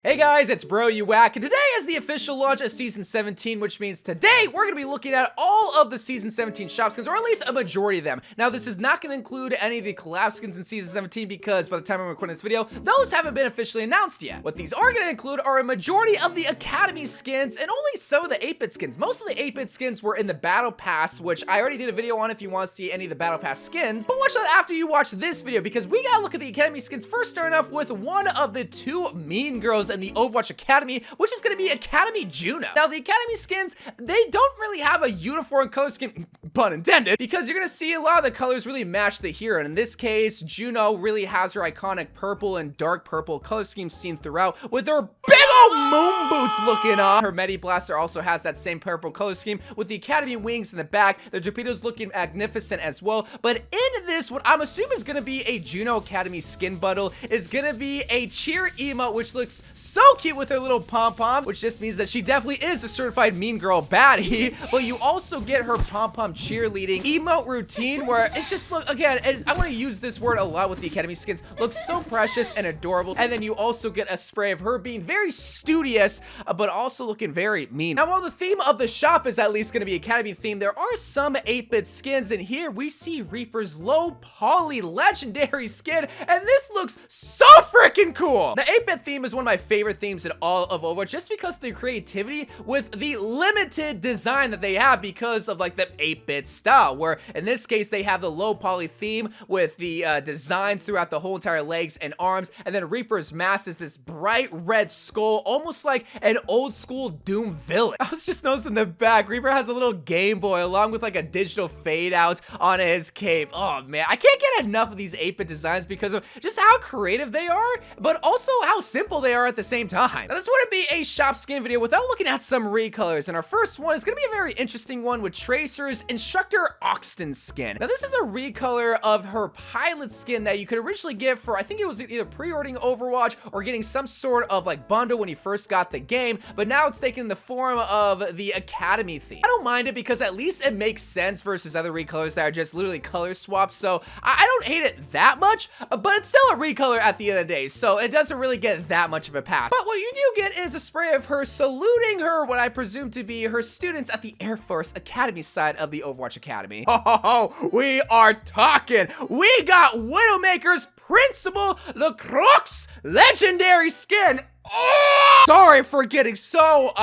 Hey guys, it's Bro You Whack, and today is the official launch of Season 17, which means today we're going to be looking at all of the Season 17 shop skins, or at least a majority of them. Now, this is not going to include any of the collab skins in Season 17 because by the time I'm recording this video, those haven't been officially announced yet. What these are going to include are a majority of the Academy skins and only some of the 8-bit skins. Most of the 8-bit skins were in the Battle Pass, which I already did a video on if you want to see any of the Battle Pass skins, but watch that after you watch this video because we got to look at the Academy skins first, starting off with one of the two mean girls in the Overwatch Academy, which is going to be Academy Juno. Now, the Academy skins, they don't really have a uniform color scheme, pun intended, because you're going to see a lot of the colors really match the hero. And in this case, Juno really has her iconic purple and dark purple color scheme seen throughout with her big old moon boots looking on. Her Medi Blaster also has that same purple color scheme with the Academy wings in the back. The torpedoes looking magnificent as well. But in this, what I'm assuming is going to be a Juno Academy skin bundle is going to be a cheer emote, which looks so cute with her little pom-pom, which just means that she definitely is a certified mean girl baddie. But you also get her pom-pom cheerleading emote routine where it's just look, again, and I want to use this word a lot with the Academy skins, looks so precious and adorable. And then you also get a spray of her being very studious, but also looking very mean. Now, while the theme of the shop is at least going to be Academy theme, there are some 8-bit skins, and here we see Reaper's low poly legendary skin, and this looks so freaking cool. The 8-bit theme is one of my favorite themes in all of Overwatch, just because of the creativity with the limited design that they have because of like the 8-bit style, where in this case they have the low poly theme with the design throughout the whole entire legs and arms, and then Reaper's mask is this bright red skull, almost like an old school Doom villain. I was just noticing in the back, Reaper has a little Game Boy along with like a digital fade out on his cape. Oh man, I can't get enough of these 8-bit designs because of just how creative they are, but also how simple they are at the same time. Now, this wouldn't be a shop skin video without looking at some recolors, and our first one is going to be a very interesting one with Tracer's Instructor Oxton skin. Now, this is a recolor of her pilot skin that you could originally get for, I think it was either pre-ordering Overwatch or getting some sort of like bundle when you first got the game, but now it's taken the form of the Academy theme. I don't mind it because at least it makes sense versus other recolors that are just literally color swaps, so I don't hate it that much, but it's still a recolor at the end of the day, so it doesn't really get that much of a pass. But what you do get is a spray of her saluting her, what I presume to be her students at the Air Force Academy side of the Overwatch Academy. Oh, we are talking. We got Widowmaker's Principal the Crux legendary skin. Oh! Sorry for getting so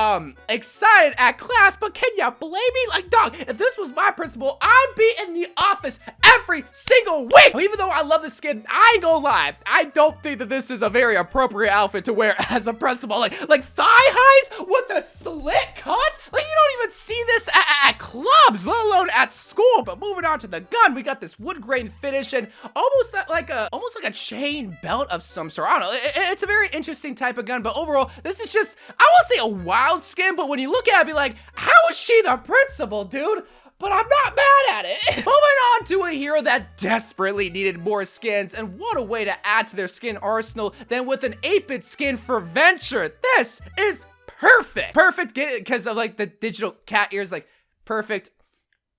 excited at class, but can ya blame me? Like, dog, if this was my principal, I'd be in the office every single week. Even though I love this skin, I ain't gonna lie, I don't think that this is a very appropriate outfit to wear as a principal. Like thigh highs with a slit cut? Like, you don't even see this at clubs, let alone at school. But moving on to the gun, we got this wood grain finish and almost like a chain belt of some sort. I don't know. It's a very interesting type of gun. But overall, this is just, I won't say a wild skin, but when you look at it, be like, how is she the principal, dude? But I'm not mad at it. Moving on to a hero that desperately needed more skins, and what a way to add to their skin arsenal than with an 8-bit skin for Venture. This is perfect. Perfect, get it, because of like the digital cat ears, like perfect.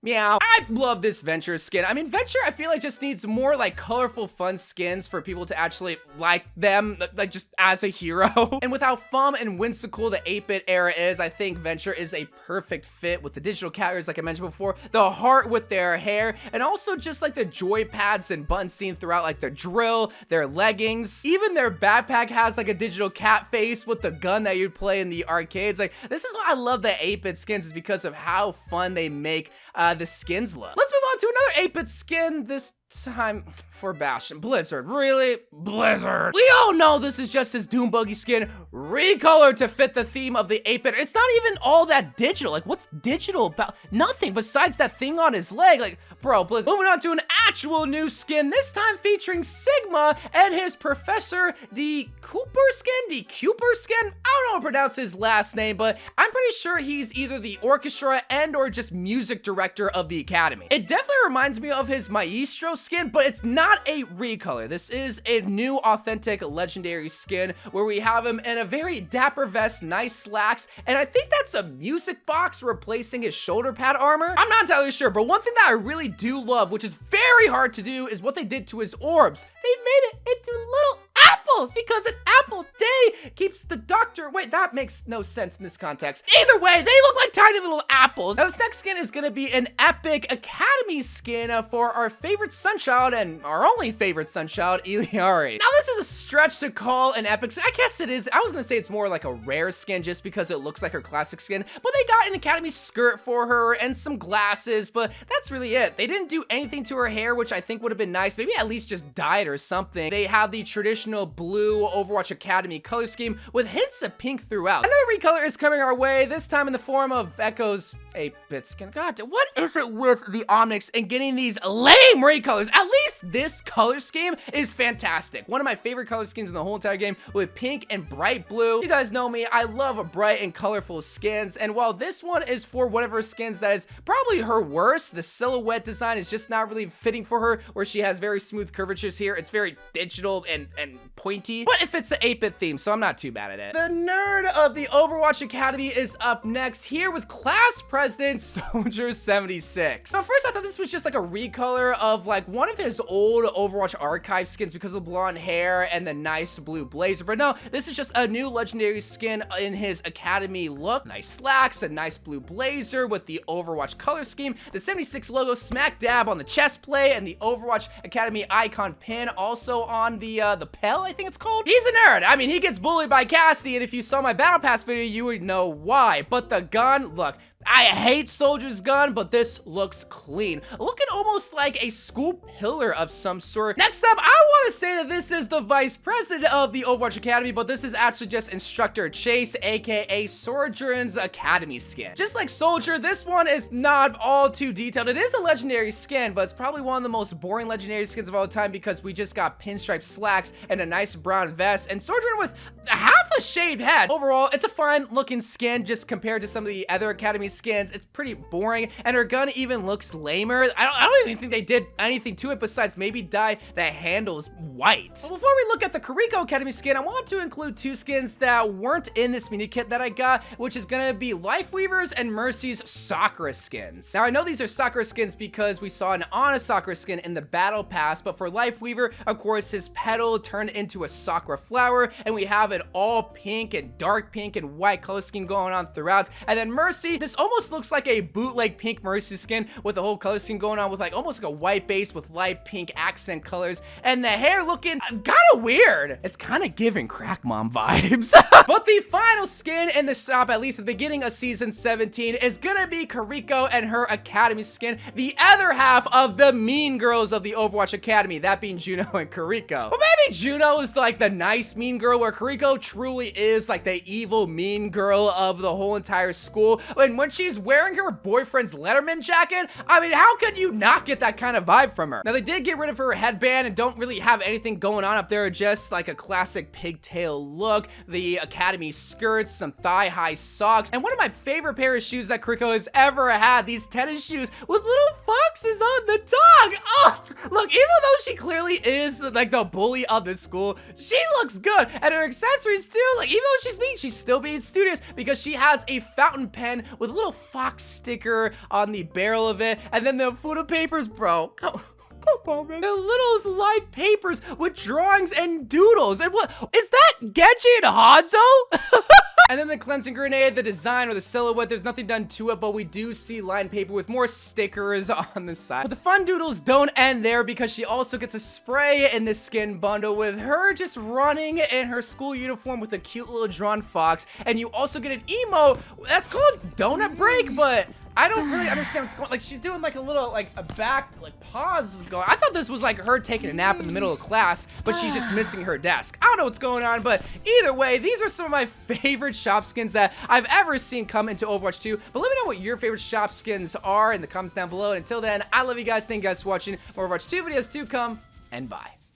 Meow. I love this Venture skin. I mean, Venture, I feel like just needs more like colorful, fun skins for people to actually like them, like just as a hero. And with how fun and whimsical the 8-bit era is, I think Venture is a perfect fit with the digital cat ears, like I mentioned before, the heart with their hair, and also just like the joy pads and buttons seen throughout like their drill, their leggings. Even their backpack has like a digital cat face with the gun that you'd play in the arcades. Like, this is why I love the 8-bit skins, is because of how fun they make the skins look. Let's move on to another 8-bit skin, this time for Bastion. Blizzard, really? Blizzard. We all know this is just his Doom Buggy skin recolored to fit the theme of the 8-bit. It's not even all that digital. Like, what's digital about? Nothing besides that thing on his leg. Like, bro, Blizzard. Moving on to an actual new skin, this time featuring Sigma and his Professor D. Cooper skin? I don't know how to pronounce his last name, but I'm pretty sure he's either the orchestra and or just music director of the Academy. It definitely reminds me of his Maestro skin, but it's not a recolor. This is a new authentic legendary skin where we have him in a very dapper vest, nice slacks, and I think that's a music box replacing his shoulder pad armor. I'm not entirely sure, but one thing that I really do love, which is very hard to do, is what they did to his orbs. They made it into little apple apples because an apple day keeps the doctor. Wait, that makes no sense in this context. Either way, they look like tiny little apples. Now, this next skin is gonna be an epic Academy skin for our favorite Sunchild and our only favorite Sunchild, Illari. Now, this is a stretch to call an epic skin. I guess it is. I was gonna say it's more like a rare skin just because it looks like her classic skin, but they got an Academy skirt for her and some glasses, but that's really it. They didn't do anything to her hair, which I think would have been nice. Maybe at least just dye it or something. They have the traditional blue Overwatch Academy color scheme with hints of pink throughout. Another recolor is coming our way, this time in the form of Echo's 8-bit skin. God, what is it with the Omnics and getting these lame recolors? At least this color scheme is fantastic. One of my favorite color schemes in the whole entire game with pink and bright blue. You guys know me, I love bright and colorful skins, and while this one is for one of her skins that is probably her worst, the silhouette design is just not really fitting for her, where she has very smooth curvatures here. It's very digital and pointy, but it fits the 8-bit theme, so I'm not too bad at it. The nerd of the Overwatch Academy is up next here with class president Sojourn 76. So first I thought this was just like a recolor of like one of his old Overwatch archive skins because of the blonde hair and the nice blue blazer, but no, this is just a new legendary skin in his Academy look. Nice slacks, a nice blue blazer with the Overwatch color scheme, the 76 logo smack dab on the chest plate, and the Overwatch Academy icon pin also on the pel, I think it's called. He's a nerd. I mean, he gets bullied by Cassidy, and if you saw my Battle Pass video, you would know why. But the gun, look, I hate Soldier's gun, but this looks clean. Looking almost like a school pillar of some sort. Next up, I want to say that this is the vice president of the Overwatch Academy, but this is actually just Instructor Chase, aka Sojourn's Academy skin. Just like Soldier, this one is not all too detailed. It is a legendary skin, but it's probably one of the most boring legendary skins of all time because we just got pinstripe slacks and a nice brown vest, and Sojourn with half a shaved head. Overall, it's a fine looking skin just compared to some of the other Academy skins. It's pretty boring, and her gun even looks lamer. I don't even think they did anything to it besides maybe dye the handles white. But before we look at the Kiriko Academy skin, I want to include two skins that weren't in this mini kit that I got, which is gonna be Lifeweaver's and Mercy's Sakura skins. Now, I know these are Sakura skins because we saw an Ana Sakura skin in the Battle Pass, but for Lifeweaver, of course, his petal turned into a Sakura flower, and we have an all pink and dark pink and white color scheme going on throughout. And then Mercy, this almost looks like a bootleg pink Mercy skin with the whole color scheme going on with like almost like a white base with light pink accent colors, and the hair looking kind of weird. It's kind of giving crack mom vibes. But the final skin in the shop, at least at the beginning of season 17, is gonna be Kiriko and her Academy skin, the other half of the mean girls of the Overwatch Academy, that being Juno and Kiriko. But maybe Juno is like the nice mean girl, where Kiriko truly is like the evil mean girl of the whole entire school. And when she's wearing her boyfriend's Letterman jacket, I mean, how could you not get that kind of vibe from her? Now, they did get rid of her headband and don't really have anything going on up there, just like a classic pigtail look, the Academy skirts, some thigh-high socks, and one of my favorite pair of shoes that Kiriko has ever had, these tennis shoes with little foxes on the tongue. Oh, look, even though she clearly is like the bully of the school, she looks good, and her accessories too, like even though she's mean, she's still being studious because she has a fountain pen with a little fox sticker on the barrel of it, and then the photo papers, bro. Come on, man. The littlest light papers with drawings and doodles. And what is that? Genji and Hanzo? And then the cleansing grenade, the design or the silhouette, there's nothing done to it, but we do see lined paper with more stickers on the side. But the fun doodles don't end there because she also gets a spray in this skin bundle with her just running in her school uniform with a cute little drawn fox. And you also get an emote that's called Donut Break, but I don't really understand what's going on. Like, she's doing like a little, like a back, like pause going. I thought this was like her taking a nap in the middle of class, but she's just missing her desk. I don't know what's going on, but either way, these are some of my favorite shop skins that I've ever seen come into Overwatch 2. But let me know what your favorite shop skins are in the comments down below. And until then, I love you guys. Thank you guys for watching. More Overwatch 2 videos to come, and bye.